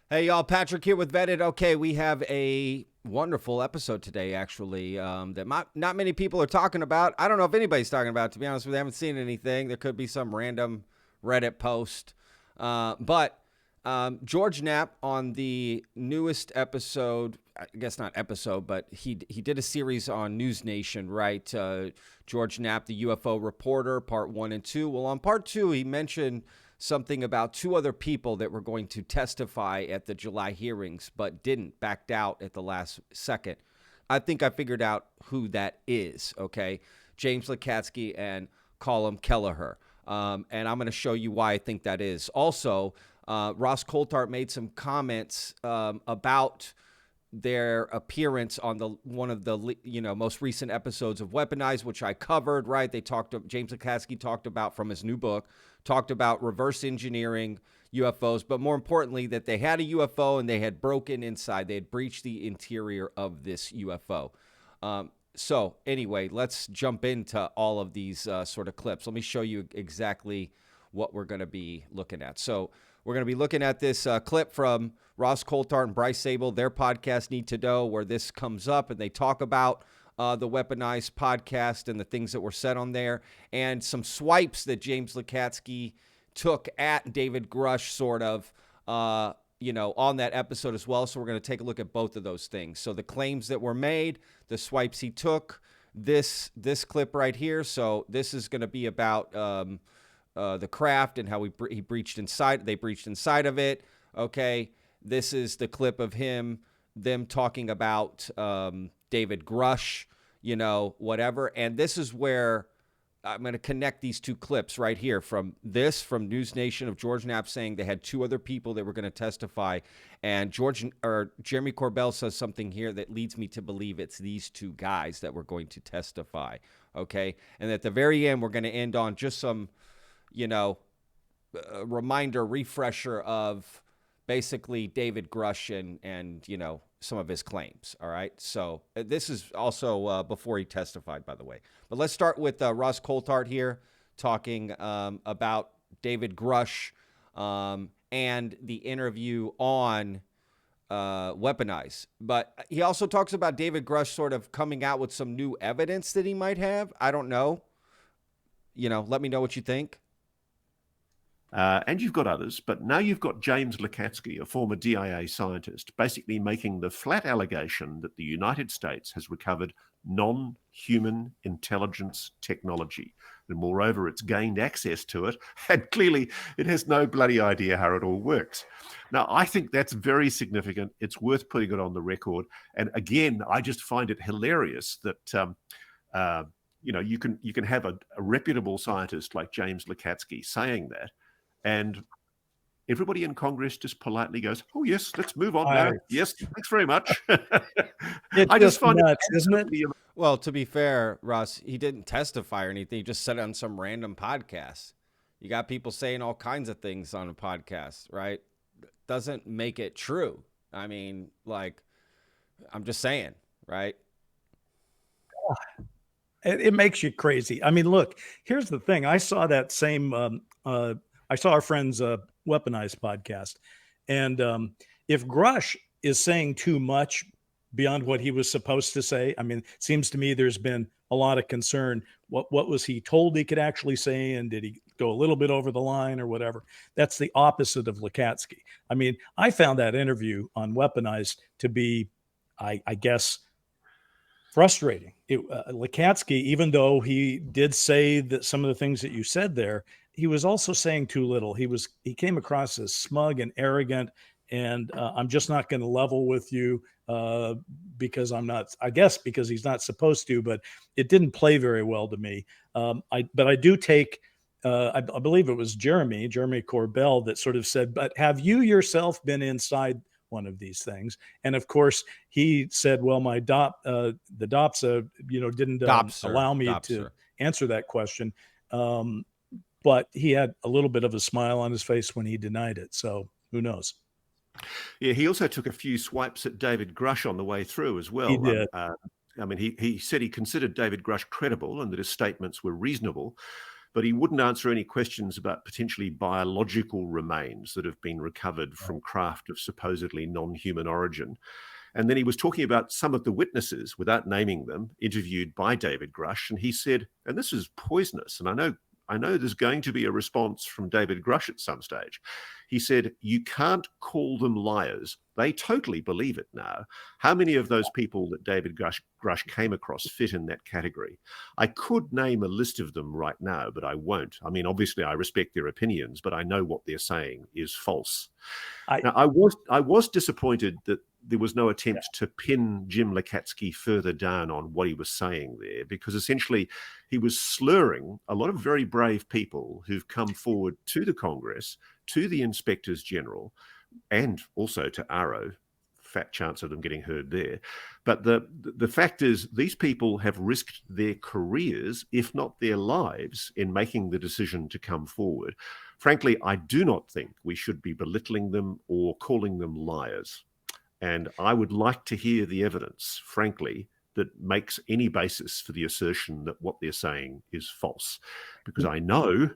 Hey, y'all, Patrick here with Vetted. Okay, we have a wonderful episode today, actually, that not many people are talking about. I don't know if anybody's talking about it, to be honest with you. I haven't seen anything. There could be some random Reddit post. But George Knapp on the newest episode, I guess not episode, but he did a series on News Nation, right? George Knapp, the UFO reporter, part 1 and 2. Well, on part 2, he mentioned something about 2 other people that were going to testify at the July hearings, but didn't, backed out at the last second. I think I figured out who that is, okay? James Lacatski and Colm Kelleher. And I'm going to show you why I think that is. Also, Ross Coulthart made some comments about their appearance on one of the most recent episodes of Weaponized, which I covered, right? James Lacatski talked about, from his new book, talked about reverse engineering UFOs, but more importantly, that they had a UFO and they had broken inside. They had breached the interior of this UFO. So anyway, let's jump into all of these sort of clips. Let me show you exactly what we're going to be looking at. So we're going to be looking at this clip from Ross Coulthart and Bryce Zabel, their podcast Need to Know, where this comes up and they talk about the Weaponized podcast and the things that were said on there, and some swipes that James Lacatski took at David Grusch sort of, on that episode as well. So we're going to take a look at both of those things. So the claims that were made, the swipes he took, this clip right here. So this is going to be about the craft and how he breached inside. They breached inside of it. Okay. This is the clip of them talking about David Grusch, whatever. And this is where I'm going to connect these 2 clips right here from News Nation of George Knapp saying they had 2 other people that were going to testify. And Jeremy Corbell says something here that leads me to believe it's these 2 guys that were going to testify. Okay. And at the very end, we're going to end on just some, refresher of basically David Grusch and some of his claims. All right. So this is also before he testified, by the way. But let's start with Ross Coulthart here talking about David Grusch and the interview on Weaponized. But he also talks about David Grusch sort of coming out with some new evidence that he might have. I don't know. Let me know what you think. And you've got others, but now you've got James Lacatski, a former DIA scientist, basically making the flat allegation that the United States has recovered non-human intelligence technology. And moreover, it's gained access to it, and clearly it has no bloody idea how it all works. Now, I think that's very significant. It's worth putting it on the record. And again, I just find it hilarious that you can have a reputable scientist like James Lacatski saying that, and everybody in Congress just politely goes, "Oh yes, let's move on now. Yes, thanks very much." I just find nuts, isn't it? Well, to be fair, Ross, he didn't testify or anything. He just said it on some random podcast. You got people saying all kinds of things on a podcast, right? Doesn't make it true. I mean, I'm just saying, right? It makes you crazy. I mean, look, here's the thing. I saw that same, I saw our friend's Weaponized podcast. And if Grusch is saying too much beyond what he was supposed to say, I mean, it seems to me there's been a lot of concern. What was he told he could actually say? And did he go a little bit over the line or whatever? That's the opposite of Lacatski. I mean, I found that interview on Weaponized to be, I guess, frustrating. Lacatski, even though he did say that some of the things that you said there, he was also saying too little. He came across as smug and arrogant, and I'm just not going to level with you because I'm not, I guess because he's not supposed to, but it didn't play very well to me. But I do take, I believe it was Jeremy Corbell that sort of said, but have you yourself been inside one of these things? And of course he said, well, my the DOPSA, didn't allow me to answer that question. But he had a little bit of a smile on his face when he denied it. So who knows? Yeah, he also took a few swipes at David Grusch on the way through as well. He did. I mean, he said he considered David Grusch credible and that his statements were reasonable. but he wouldn't answer any questions about potentially biological remains that have been recovered from craft of supposedly non-human origin. And then he was talking about some of the witnesses, without naming them, interviewed by David Grusch, and he said, and this is poisonous, and I know there's going to be a response from David Grusch at some stage. He said, you can't call them liars. They totally believe it now. How many of those people that David Grusch came across fit in that category? I could name a list of them right now, but I won't. I mean, obviously, I respect their opinions, but I know what they're saying is false. Now, I was disappointed that there was no attempt to pin Jim Lacatski further down on what he was saying there, because essentially he was slurring a lot of very brave people who've come forward to the Congress, to the Inspectors General, and also to ARO. Fat chance of them getting heard there. But the fact is, these people have risked their careers, if not their lives, in making the decision to come forward. Frankly, I do not think we should be belittling them or calling them liars. And I would like to hear the evidence, frankly, that makes any basis for the assertion that what they're saying is false. Because I know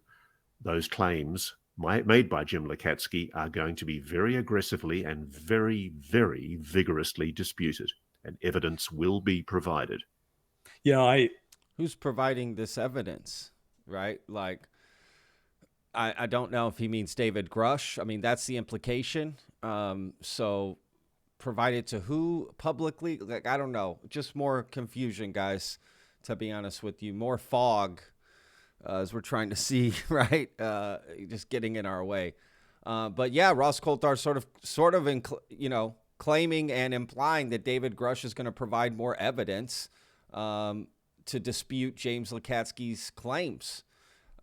those claims made by Jim Lacatski are going to be very aggressively and very, very vigorously disputed, and evidence will be provided. Yeah, Who's providing this evidence, right? Like, I don't know if he means David Grusch. I mean, that's the implication. So provided to who publicly? Like, I don't know. Just more confusion, guys, to be honest with you. More fog as we're trying to see, right? Just getting in our way. But yeah, Ross Coulthart sort of, claiming and implying that David Grusch is going to provide more evidence to dispute James Lacatski's claims.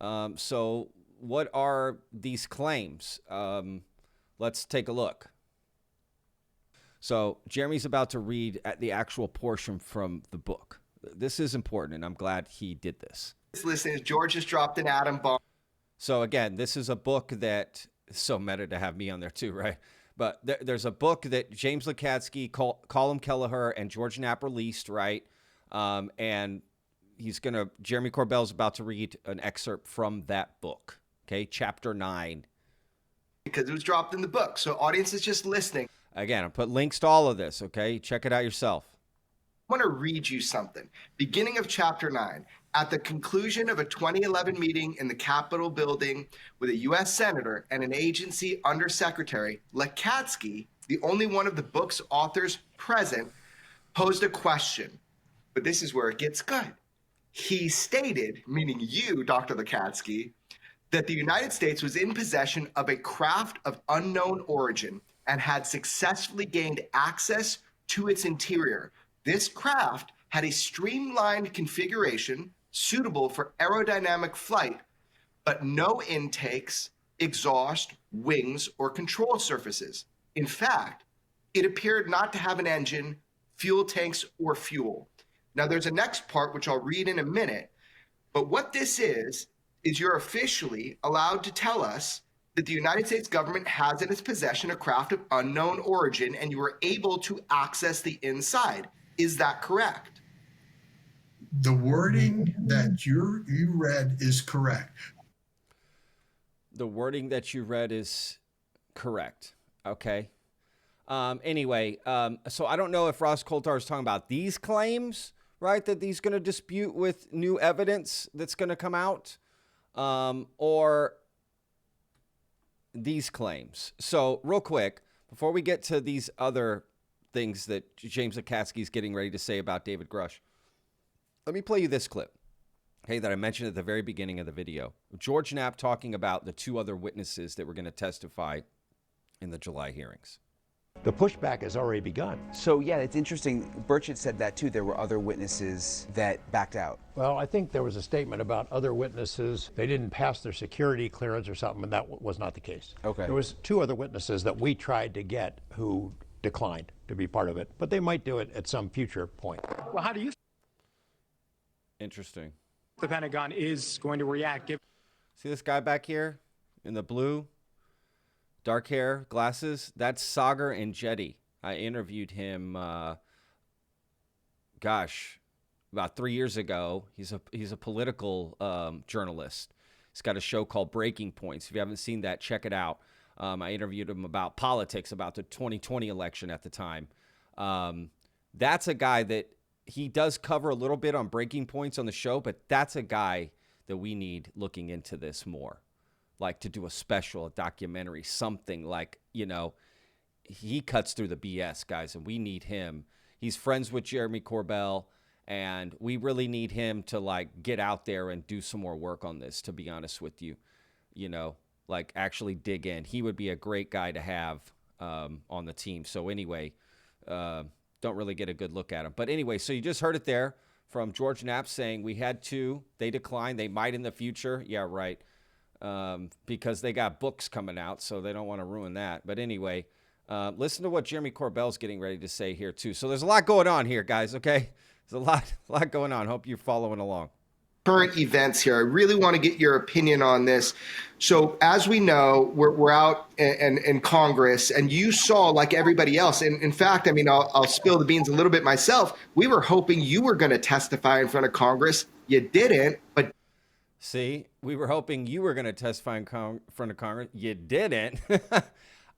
So what are these claims? Let's take a look. So Jeremy's about to read the actual portion from the book. This is important, and I'm glad he did this. Listeners, George has dropped an atom bomb. So again, this is a book that is so meta to have me on there too, right? But there's a book that James Lacatski, Colm Kelleher, and George Knapp released, right? And Jeremy Corbell's about to read an excerpt from that book, okay? Chapter 9. Because it was dropped in the book. So audience is just listening. Again, I'll put links to all of this, okay? Check it out yourself. I want to read you something. Beginning of chapter 9. At the conclusion of a 2011 meeting in the Capitol building with a U.S. Senator and an agency undersecretary, Lacatski, the only one of the book's authors present, posed a question. But this is where it gets good. He stated, meaning you, Dr. Lacatski, that the United States was in possession of a craft of unknown origin and had successfully gained access to its interior. This craft had a streamlined configuration suitable for aerodynamic flight, but no intakes, exhaust, wings, or control surfaces. In fact, it appeared not to have an engine, fuel tanks, or fuel. Now, there's a next part, which I'll read in a minute, but what this is you're officially allowed to tell us that the United States government has in its possession a craft of unknown origin, and you were able to access the inside. Is that correct? The wording that you read is correct. The wording that you read is correct. Okay. Anyway, so I don't know if Ross Coulthart is talking about these claims, right, that he's going to dispute with new evidence that's going to come out, or these claims. So real quick, before we get to these other things that James Lacatski is getting ready to say about David Grusch, let me play you this clip, okay, that I mentioned at the very beginning of the video. George Knapp talking about the two other witnesses that were going to testify in the July hearings. The pushback has already begun. So, yeah, it's interesting. Birch had said that, too. There were other witnesses that backed out. Well, I think there was a statement about other witnesses. They didn't pass their security clearance or something, and that was not the case. Okay. There was two other witnesses that we tried to get who declined to be part of it, but they might do it at some future point. Well, how do you Interesting. the Pentagon is going to react? See this guy back here in the blue? Dark hair, glasses. That's Sagar and Jetty. I interviewed him, about 3 years ago. He's a political journalist, He's got a show called Breaking Points. If you haven't seen that, check it out. I interviewed him about politics, about the 2020 election at the time. That's a guy that he does cover a little bit on Breaking Points on the show, but that's a guy that we need looking into this more, like to do a special, a documentary, something like, you know, he cuts through the BS, guys, and we need him. He's friends with Jeremy Corbell, and we really need him to, like, get out there and do some more work on this, to be honest with you. You know, like, actually dig in. He would be a great guy to have on the team. So anyway, don't really get a good look at him. But anyway, so you just heard it there from George Knapp saying we had two. They declined. They might in the future. Yeah, right. Because they got books coming out, so they don't want to ruin that. But anyway, listen to what Jeremy Corbell's getting ready to say here, too. So there's a lot going on here, guys, okay? There's a lot going on. Hope you're following along. Current events here. I really want to get your opinion on this. So as we know, we're out in Congress, and you saw, like everybody else, and in fact, I mean, I'll spill the beans a little bit myself. We were hoping you were going to testify in front of Congress. You didn't, but see, we were hoping you were going to testify in front of Congress. You didn't.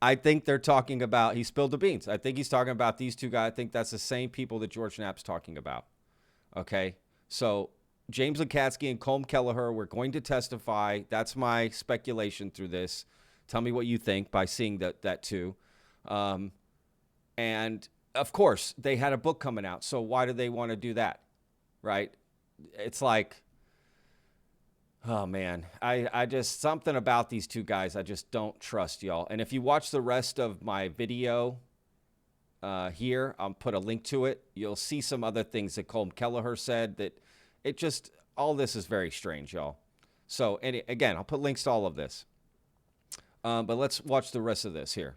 I think they're talking about, he spilled the beans. I think he's talking about these two guys. I think that's the same people that George Knapp's talking about. Okay, so James Lacatski and Colm Kelleher were going to testify. That's my speculation through this. Tell me what you think by seeing that too. And of course, they had a book coming out. So why do they want to do that? Right? It's like, oh man, I just, something about these two guys, I just don't trust, y'all. And if you watch the rest of my video here, I'll put a link to it. You'll see some other things that Colm Kelleher said that it just, all this is very strange, y'all. So, again, I'll put links to all of this. But let's watch the rest of this here.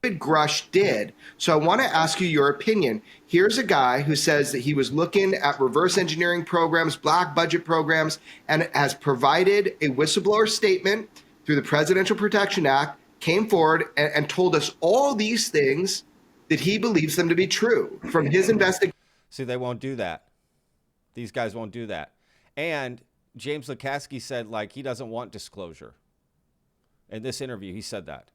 David Grusch did. So I want to ask you your opinion. Here's a guy who says that he was looking at reverse engineering programs, black budget programs, and has provided a whistleblower statement through the Presidential Protection Act, came forward and told us all these things that he believes them to be true from his investigation. See, they won't do that. These guys won't do that. And James Lacatski said, like, he doesn't want disclosure. In this interview, he said that.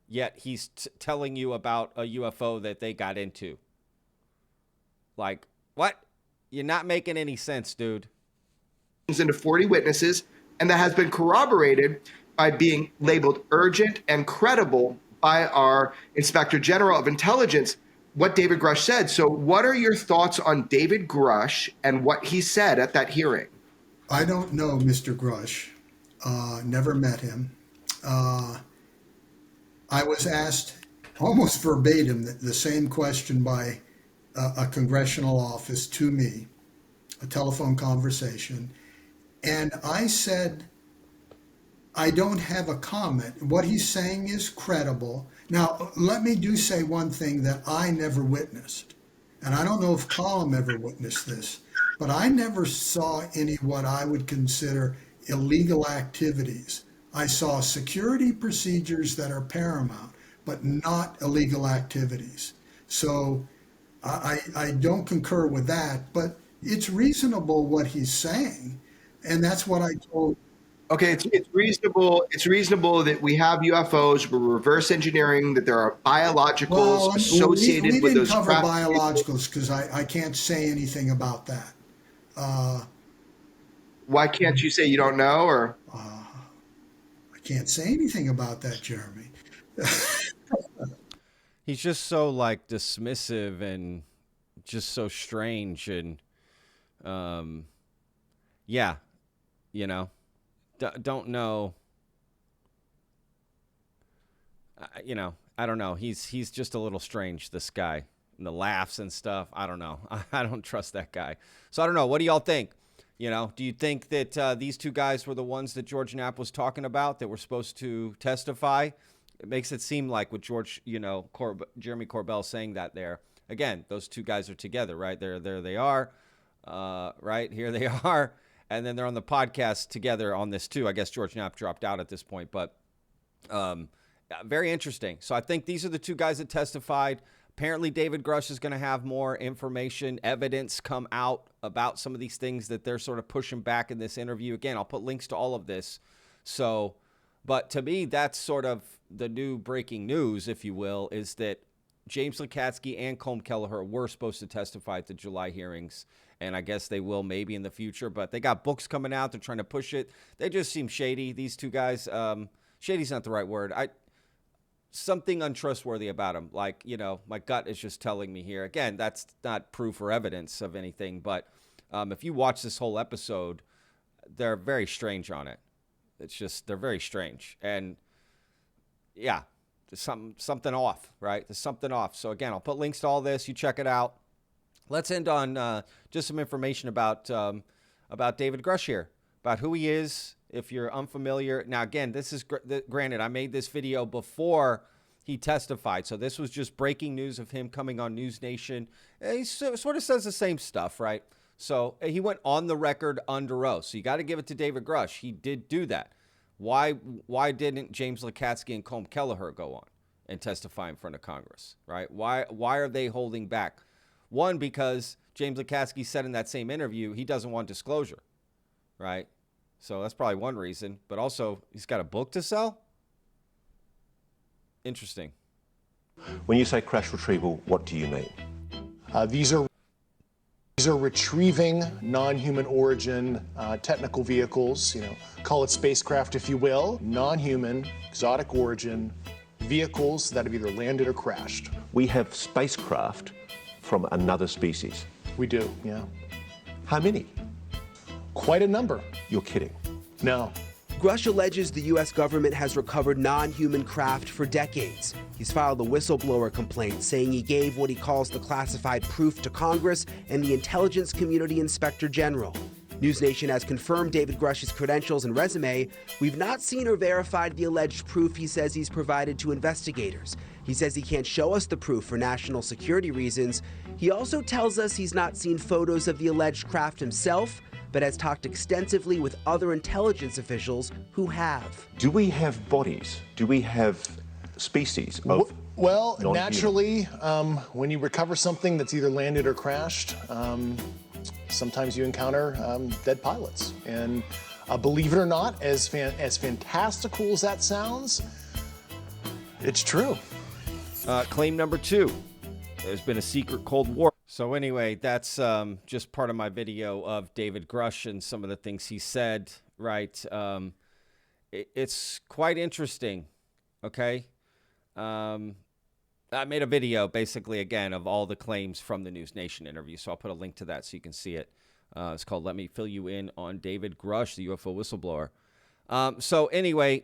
Yet he's telling you about a UFO that they got into. Like, what? You're not making any sense, dude. Into 40 witnesses, and that has been corroborated by being labeled urgent and credible by our Inspector General of Intelligence, what David Grusch said. So what are your thoughts on David Grusch and what he said at that hearing? I don't know Mr. Grusch. Never met him. I was asked almost verbatim the same question by a congressional office to me, a telephone conversation. And I said, I don't have a comment. What he's saying is credible. Now, let me say one thing that I never witnessed. And I don't know if Colm ever witnessed this, but I never saw any what I would consider illegal activities. I saw security procedures that are paramount, but not illegal activities. So I don't concur with that, but it's reasonable what he's saying. And that's what I told. Okay, it's reasonable. It's reasonable that we have UFOs, we're reverse engineering, that there are biologicals associated with those. We didn't cover biologicals because I can't say anything about that. Why can't you say you don't know? Or I can't say anything about that, Jeremy. He's just so like dismissive and just so strange, and yeah, you know. Don't know. You know, I don't know. He's just a little strange, this guy. And the laughs and stuff. I don't know. I don't trust that guy. So I don't know. What do y'all think? You know, do you think that these two guys were the ones that George Knapp was talking about that were supposed to testify? It makes it seem like with George, you know, Jeremy Corbell saying that there. Again, those two guys are together, right? There they are. Right? Here they are. And then they're on the podcast together on this too. I guess George Knapp dropped out at this point, but very interesting. So I think these are the two guys that testified. Apparently, David Grusch is going to have more information, evidence come out about some of these things that they're sort of pushing back in this interview. Again, I'll put links to all of this. So, but to me, that's sort of the new breaking news, if you will, is that James Lacatski and Colm Kelleher were supposed to testify at the July hearings, and I guess they will maybe in the future, but they got books coming out. They're trying to push it. They just seem shady, these two guys. Shady's not the right word. Something untrustworthy about them. Like, my gut is just telling me here. Again, that's not proof or evidence of anything, but if you watch this whole episode, they're very strange on it. It's just, they're very strange. And yeah, there's something off, right? There's something off. So again, I'll put links to all this. You check it out. Let's end on just some information about David Grusch here, about who he is. If you're unfamiliar. Now, again, this is granted, I made this video before he testified. So this was just breaking news of him coming on News Nation. He sort of says the same stuff, right? So he went on the record under oath. So you got to give it to David Grusch. He did do that. Why didn't James Lacatski and Colm Kelleher go on and testify in front of Congress, right? Why are they holding back? One, because James Lacatski said in that same interview he doesn't want disclosure, right? So that's probably one reason. But also, he's got a book to sell? Interesting. When you say crash retrieval, what do you mean? These are retrieving non-human origin technical vehicles, call it spacecraft if you will, non-human, exotic origin vehicles that have either landed or crashed. We have spacecraft from another species. We do, yeah. How many? Quite a number. You're kidding. No. Grusch alleges the U.S. government has recovered non-human craft for decades. He's filed a whistleblower complaint saying he gave what he calls the classified proof to Congress and the Intelligence Community Inspector General. News Nation has confirmed David Grusch's credentials and resume. We've not seen or verified the alleged proof he says he's provided to investigators. He says he can't show us the proof for national security reasons. He also tells us he's not seen photos of the alleged craft himself, but has talked extensively with other intelligence officials who have. Do we have bodies? Do we have species of Well, non-human? naturally, when you recover something that's either landed or crashed, sometimes you encounter dead pilots. And believe it or not, as fantastical as that sounds, it's true. Claim number 2. There's been a secret Cold War. So anyway, that's just part of my video of David Grusch and some of the things he said, right? It's quite interesting, okay? I made a video, basically, again, of all the claims from the News Nation interview, so I'll put a link to that so you can see it. It's called Let Me Fill You In on David Grusch, the UFO whistleblower. So anyway,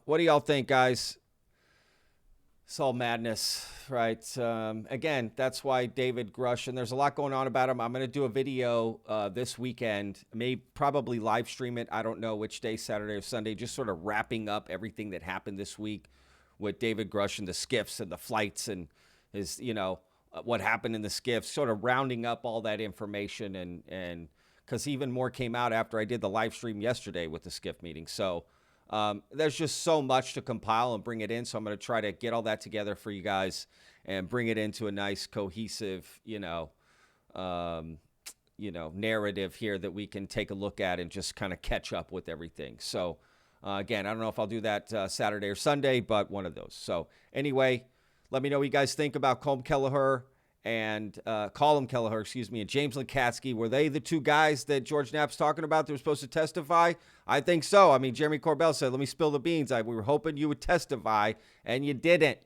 what do y'all think, guys? It's all madness, right? Again, that's why David Grusch, and there's a lot going on about him. I'm going to do a video this weekend, probably live stream it. I don't know which day, Saturday or Sunday, just sort of wrapping up everything that happened this week with David Grusch and the skiffs and the flights and his, what happened in the skiffs, sort of rounding up all that information. And because even more came out after I did the live stream yesterday with the skiff meeting. So there's just so much to compile and bring it in. So I'm going to try to get all that together for you guys and bring it into a nice cohesive, narrative here that we can take a look at and just kind of catch up with everything. So again, I don't know if I'll do that Saturday or Sunday, but one of those. So anyway, let me know what you guys think about Colm Kelleher and Colm Kelleher, and James Lacatski. Were they the two guys that George Knapp's talking about that were supposed to testify? I think so. I mean, Jeremy Corbell said, let me spill the beans. We were hoping you would testify, and you didn't.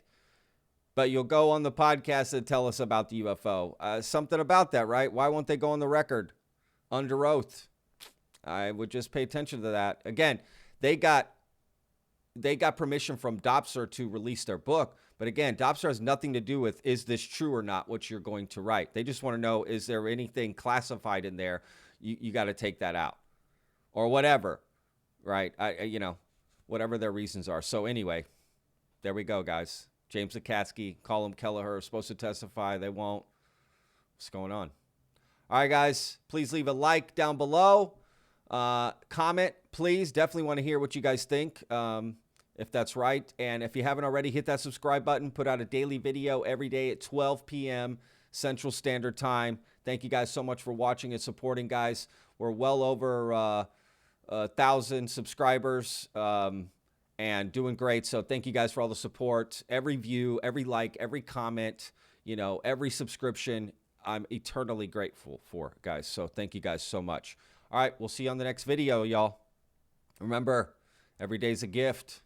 But you'll go on the podcast and tell us about the UFO. Something about that, right? Why won't they go on the record under oath? I would just pay attention to that. Again, they got permission from Dopser to release their book. But again, Dopser has nothing to do with, is this true or not, what you're going to write. They just want to know, is there anything classified in there? You got to take that out or whatever, right? Whatever their reasons are. So anyway, there we go, guys. James Lacatski, Colm Kelleher are supposed to testify. They won't. What's going on? All right, guys, please leave a like down below. Comment, please. Definitely want to hear what you guys think. if that's right. And if you haven't already, hit that subscribe button. Put out a daily video every day at 12 p.m. Central Standard Time. Thank you guys so much for watching and supporting, guys. We're well over 1,000 subscribers and doing great. So thank you guys for all the support. Every view, every like, every comment, every subscription, I'm eternally grateful for, guys. So thank you guys so much. All right, we'll see you on the next video, y'all. Remember, every day's a gift.